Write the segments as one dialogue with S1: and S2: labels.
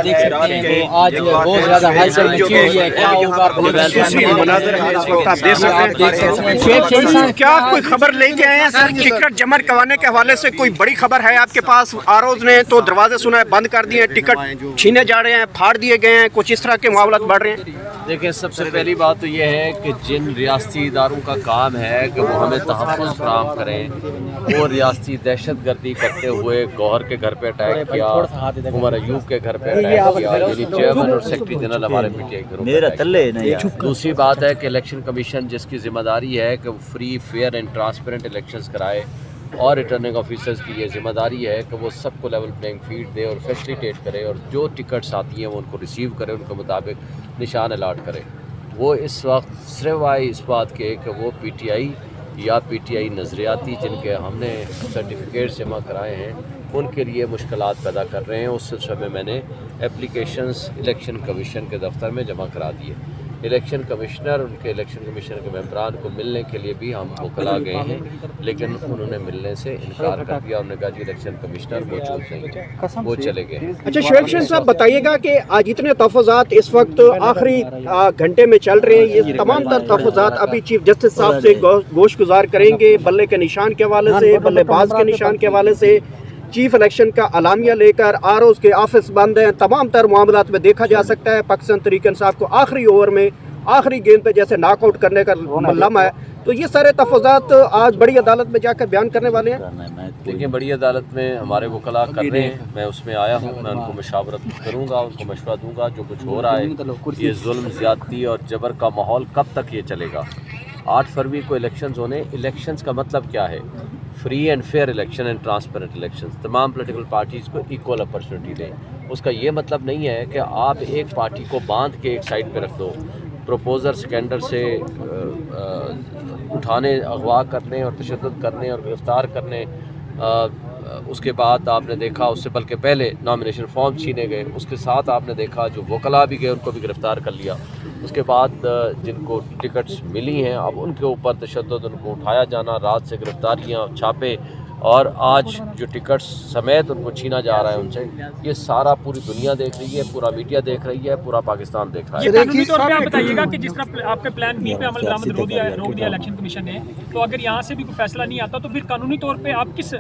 S1: دیکھ سکتے ہیں آج بہت زیادہ ہلچل مچی ہوئی ہے. کیا ہوگا
S2: کیا کوئی خبر لے کے آئے ہیں سر؟ ٹکٹ جمع کروانے کے حوالے سے کوئی بڑی خبر ہے آپ کے پاس؟ آروز نے تو دروازے سنا ہے بند کر دیے ہیں، ٹکٹ چھینے جا رہے ہیں، پھاڑ دیے گئے ہیں، کچھ اس طرح کے معاملات بڑھ رہے ہیں.
S3: دیکھیں، سب سے پہلی بات تو یہ ہے کہ جن ریاستی اداروں کا کام ہے کہ وہ ہمیں تحفظ فراہم کریں، وہ ریاستی دہشت گردی کرتے ہوئے گوہر کے گھر پہ اٹیک کیا، عمر ایوب کے گھر پہ اٹیک کیا، یعنی چیئرمین اور سیکرٹری جنرل ہمارے پی ٹی آئی گروپ پہ اٹیک کیا. دوسری بات ہے کہ الیکشن کمیشن جس کی ذمہ داری ہے کہ وہ free fair and transparent elections کرائے، اور ریٹرننگ آفیسرز کی یہ ذمہ داری ہے کہ وہ سب کو لیول پلینگ فیلڈ دے اور فیسیلیٹیٹ کرے، اور جو ٹکٹس آتی ہیں وہ ان کو ریسیو کرے، ان کے مطابق نشان الاٹ کرے. وہ اس وقت صرف آئی اس بات کے کہ وہ پی ٹی آئی یا پی ٹی آئی نظریاتی جن کے ہم نے سرٹیفکیٹ جمع کرائے ہیں ان کے لیے مشکلات پیدا کر رہے ہیں. اس سلسلے میں نے اپلیکیشنز الیکشن کمیشن کے دفتر میں جمع کرا دیے. الیکشن کمشنر، ان کے الیکشن کمیشن کے ممبران کو ملنے کے لیے بھی ہم وکلا گئے ہیں، لیکن انہوں نے ملنے سے انکار کر دیا. انہوں نے کہا جی الیکشن کمشنر موجود نہیں ہے، وہ چلے گئے.
S2: اچھا شعیب حسین صاحب، بتائیے گا کہ آج اتنے تحفظات اس وقت آخری گھنٹے میں چل رہے ہیں، یہ تمام تر تحفظات ابھی چیف جسٹس صاحب سے گوش گزار کریں گے بلے کے نشان کے حوالے سے، بلے باز کے نشان کے حوالے سے، چیف الیکشن کا اعلامیہ لے کر آروز کے آفس بند ہیں. تمام تر معاملات میں دیکھا جا سکتا ہے پاکستان تحریک انصاف کو آخری اوور میں آخری گیند پہ جیسے ناک آؤٹ کرنے کا لمحہ ہے. تو یہ سارے تحفظات آج بڑی عدالت میں جا کر بیان کرنے والے ہیں.
S3: دیکھیں، بڑی عدالت میں ہمارے وکلا کر رہے ہیں، میں اس میں آیا ہوں، میں ان کو مشاورت کروں گا، ان کو مشورہ دوں گا. جو کچھ ہو رہا ہے یہ ظلم، زیادتی اور جبر کا ماحول کب تک یہ چلے گا؟ 8 فروری کو الیکشنز ہونے. الیکشنز کا مطلب کیا ہے؟ Free and fair election and transparent elections. تمام پولیٹیکل پارٹیز کو ایکول اپرچونٹی دیں. اس کا یہ مطلب نہیں ہے کہ آپ ایک پارٹی کو باندھ کے ایک سائڈ پہ رکھ دو. پروپوزر سکینڈر سے اٹھانے، اغوا کرنے اور تشدد کرنے اور گرفتار کرنے، اس کے بعد آپ نے دیکھا اس سے بلکہ پہلے نامینیشن فارم چھینے گئے، اس کے ساتھ آپ نے دیکھا جو وکلا بھی گئے ان کو بھی گرفتار کر لیا. اس کے بعد جن کو ٹکٹس ملی ہیں اب ان کے اوپر تشدد، ان کو اٹھایا جانا، رات سے گرفتاریاں، چھاپے، اور آج جو ٹکٹس سمیت ان کو چھینا جا رہا ہے ان سے، یہ سارا پوری دنیا دیکھ رہی ہے، پورا میڈیا دیکھ رہی ہے، پورا پاکستان دیکھ رہا ہے.
S4: قانونی طور پہ آپ بتائیے گا کہ جس طرح آپ کے پلان بی پہ عمل درآمد روک دیا الیکشن کمیشن نے، تو اگر یہاں سے بھی کوئی فیصلہ نہیں آتا تو پھر قانونی طور پہ آپ کس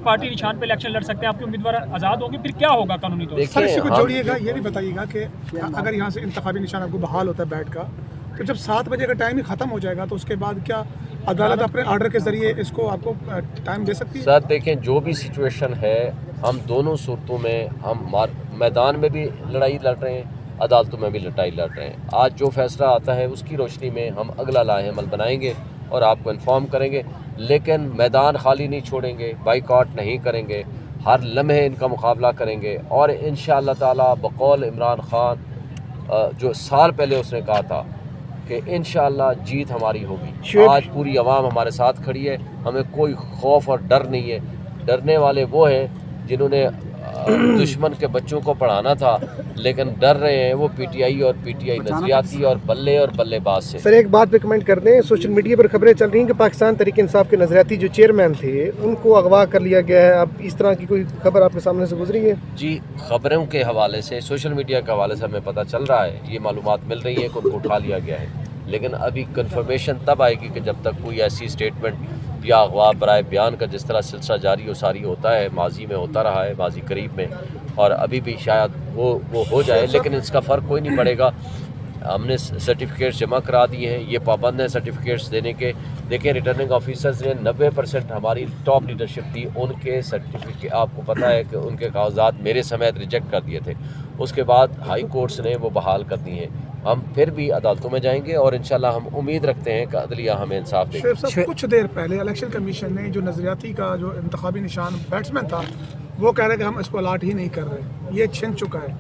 S4: پارٹی نشان پہ الیکشن لڑ سکتے ہیں؟ آپ کے امیدوار آزاد ہوں گے، پھر کیا ہوگا قانونی طور
S5: سر؟ اسی کو جوڑیے گا، یہ بھی بتائیے گا کہ اگر یہاں سے انتخابی نشان آپ کو بحال ہوتا ہے بیٹ کا، تو جب 7 بجے کا ٹائم ہی ختم ہو جائے گا تو اس کے بعد کیا عدالت اپنے آرڈر کے ذریعے اس کو آپ کو ٹائم دے سکتی ہے؟
S3: سر دیکھیں، جو بھی سچویشن ہے ہم دونوں صورتوں میں ہم میدان میں بھی لڑائی لڑ رہے ہیں، عدالتوں میں بھی لڑائی لڑ رہے ہیں. آج جو فیصلہ آتا ہے اس کی روشنی میں ہم اگلا لاہ عمل بنائیں گے اور آپ کو انفارم کریں گے، لیکن میدان خالی نہیں چھوڑیں گے، بائیکاٹ نہیں کریں گے، ہر لمحے ان کا مقابلہ کریں گے. اور انشاءاللہ تعالی بقول عمران خان جو سال پہلے اس نے کہا تھا کہ انشاءاللہ جیت ہماری ہوگی. آج پوری عوام ہمارے ساتھ کھڑی ہے، ہمیں کوئی خوف اور ڈر نہیں ہے. ڈرنے والے وہ ہیں جنہوں نے دشمن کے بچوں کو پڑھانا تھا، لیکن ڈر رہے ہیں وہ پی ٹی آئی اور پی ٹی آئی نظریاتی اور بلے باز سے.
S6: سر ایک بات پہ کمنٹ کر دیں، سوشل میڈیا پر خبریں چل رہی ہیں کہ پاکستان تحریک انصاف کے نظریاتی جو چیئرمین تھے ان کو اغوا کر لیا گیا ہے. اب اس طرح کی کوئی خبر آپ کے سامنے سے گزری ہے؟
S3: جی، خبروں کے حوالے سے، سوشل میڈیا کے حوالے سے ہمیں پتہ چل رہا ہے، یہ معلومات مل رہی ہے کہ ان کو اٹھا لیا گیا ہے، لیکن ابھی کنفرمیشن تب آئے گی کہ جب تک کوئی ایسی اسٹیٹمنٹ یا اغوا برائے بیان کا جس طرح سلسلہ جاری و ساری ہوتا ہے، ماضی میں ہوتا رہا ہے، ماضی قریب میں، اور ابھی بھی شاید وہ ہو جائے، لیکن اس کا فرق کوئی نہیں پڑے گا. ہم نے سرٹیفکیٹس جمع کرا دیے ہیں، یہ پابند ہیں سرٹیفکیٹس دینے کے. دیکھیں، ریٹرننگ آفیسرز نے 90% ہماری ٹاپ لیڈرشپ تھی، ان کے سرٹیفکیٹ آپ کو پتہ ہے کہ ان کے کاغذات میرے سمیت ریجیکٹ کر دیے تھے. اس کے بعد ہائی کورٹس نے وہ بحال کر دی ہیں. ہم پھر بھی عدالتوں میں جائیں گے اور انشاءاللہ ہم امید رکھتے ہیں کہ عدلیہ ہمیں انصاف دے گی.
S5: کچھ دیر پہلے الیکشن کمیشن نے جو نظریاتی کا جو انتخابی نشان بیٹسمین تھا وہ کہہ رہے کہ ہم اس کو الاٹ ہی نہیں کر رہے، یہ چھن چکا ہے.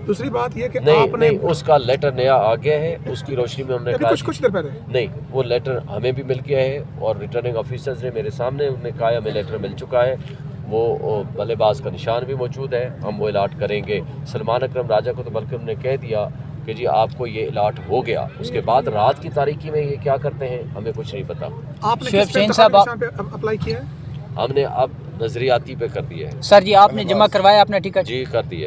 S5: دوسری بات یہ کہ آپ نے
S3: اس کا لیٹر نیا آ گیا ہے، اس کی روشنی میں ہم نے کہا
S5: کچھ دیر پہلے
S3: نہیں، وہ لیٹر ہمیں بھی مل گیا ہے اور ریٹرننگ آفیسرز نے میرے سامنے انہوں نے کہا ہمیں لیٹر مل چکا ہے، وہ بلے باز کا نشان بھی موجود ہے، ہم وہ الاٹ کریں گے. سلمان اکرم راجہ کو تو بلکہ انہوں نے کہہ دیا کہ جی آپ کو یہ الاٹ ہو گیا. اس کے بعد رات کی تاریکی میں یہ کیا کرتے ہیں ہمیں کچھ نہیں پتا.
S5: آپ نے کس پہ اپلائی کیا ہے؟
S3: ہم نے اب نظریاتی پہ کر دیا ہے.
S1: سر جی آپ نے جمع کروایا اپنا ٹکٹ؟
S3: جی کر دیے.